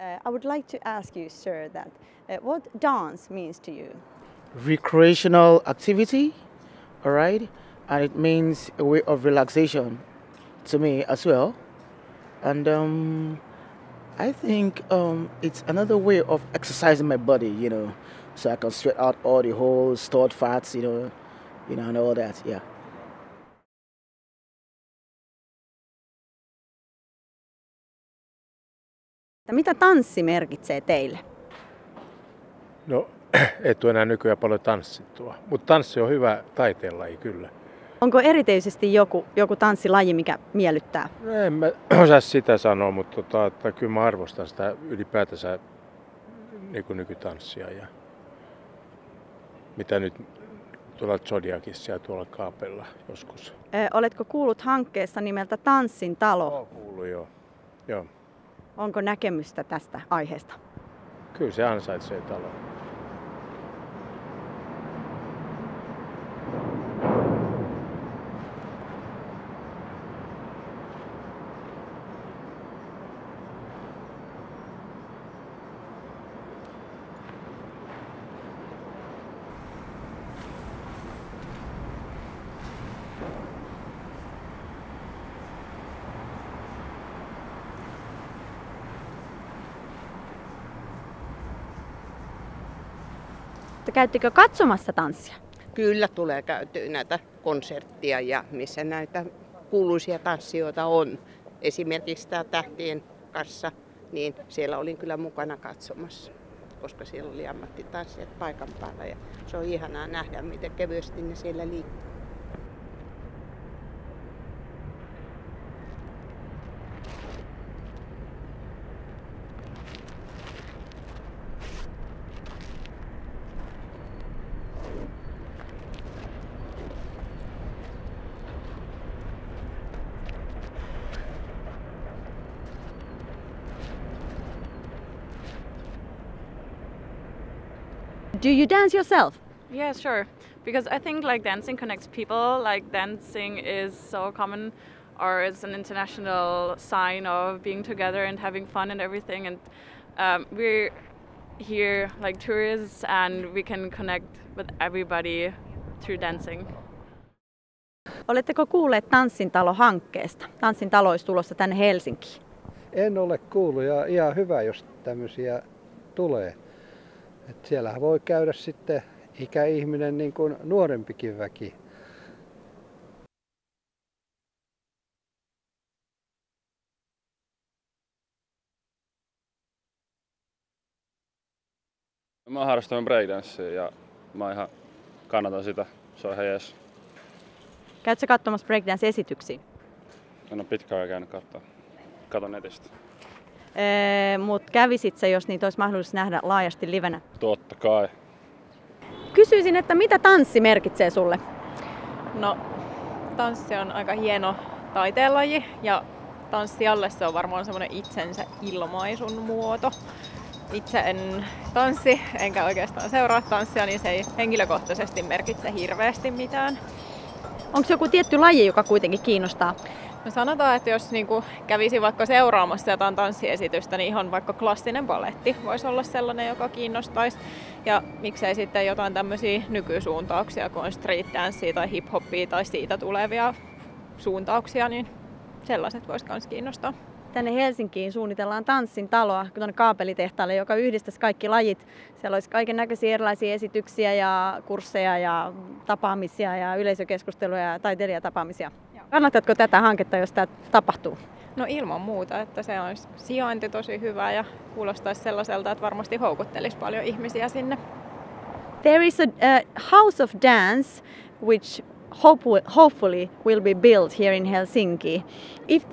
I would like to ask you, sir, that what dance means to you? Recreational activity, all right? And it means a way of relaxation to me as well. And I think it's another way of exercising my body, so I can sweat out all the whole stored fats, and all that, yeah. Mitä tanssi merkitsee teille? No, et ole enää nykyään paljon tanssittua, mutta tanssi on hyvä taiteenlaji kyllä. Onko erityisesti joku tanssilaji, mikä miellyttää? No, en mä osaa sitä sanoa, mutta että kyllä mä arvostan sitä ylipäätänsä niin kuin nykytanssia ja mitä nyt tuolla Zodiacissa ja tuolla Kaapella joskus. Oletko kuullut hankkeesta nimeltä Tanssin talo? Olen kuullut, joo. Onko näkemystä tästä aiheesta? Kyllä se ansaitsee talon. Käyttekö katsomassa tanssia? Kyllä tulee käytyä näitä konserttia ja missä näitä kuuluisia tanssijoita on. Esimerkiksi tämä Tähtien kanssa, niin siellä olin kyllä mukana katsomassa, koska siellä oli ammattitanssijat paikan päällä ja se on ihanaa nähdä, miten kevyesti ne siellä liikkuu. Do you dance yourself? Yeah, sure. Because I think like dancing connects people. Like dancing is so common, or it's an international sign of being together and having fun and everything. And we're here like tourists, and we can connect with everybody through dancing. Oletteko kuulleet Tanssin talo-hankkeesta? Tanssin talo olisi tulossa tänne Helsinkiin. En ole kuullut ja ihan hyvä, jos tämmöisiä tulee. Et siellähän voi käydä sitten ikäihminen niin kuin nuorempikin väki. Mä harrastan breakdancea ja mä ihan kannatan sitä. Se on ihan jees. Käytkö katsomassa breakdance-esityksiä? En ole pitkään aikaa käynyt katon netistä. Mutta kävisit sä, jos niitä olisi mahdollisuus nähdä laajasti livenä? Totta kai. Kysyisin, että mitä tanssi merkitsee sulle? No, tanssi on aika hieno taiteenlaji ja tanssijalle se on varmaan semmoinen itsensä ilmaisun muoto. Itse en tanssi, enkä oikeastaan seuraa tanssia, niin se ei henkilökohtaisesti merkitse hirveästi mitään. Onko joku tietty laji, joka kuitenkin kiinnostaa? No sanotaan, että jos kävisi vaikka seuraamassa jotain tanssiesitystä, niin ihan vaikka klassinen baletti voisi olla sellainen, joka kiinnostaisi. Ja miksei sitten jotain tämmöisiä nykysuuntauksia, kun on street dancea tai hip-hoppia tai siitä tulevia suuntauksia, niin sellaiset voisi myös kiinnostaa. Tänne Helsinkiin suunnitellaan Tanssin taloa tuonne kaapelitehtaalle, joka yhdistäisi kaikki lajit. Siellä olisi kaiken näköisiä erilaisia esityksiä ja kursseja ja tapaamisia ja yleisökeskusteluja ja taiteilijatapaamisia. Kannatatko tätä hanketta, jos tämä tapahtuu? No ilman muuta, että se olisi sijainti tosi hyvä ja kuulostaisi sellaiselta, että varmasti houkuttelisi paljon ihmisiä sinne. There is a house of dance which hopefully will be built here in Helsinki. If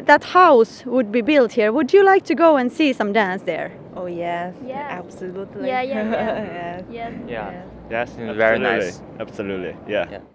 that house would be built here, would you like to go and see some dance there? Oh yes, Yeah. absolutely. Yeah. yes. Yes. Yeah. Yes, Absolutely. very nice. Absolutely, yeah. Yeah.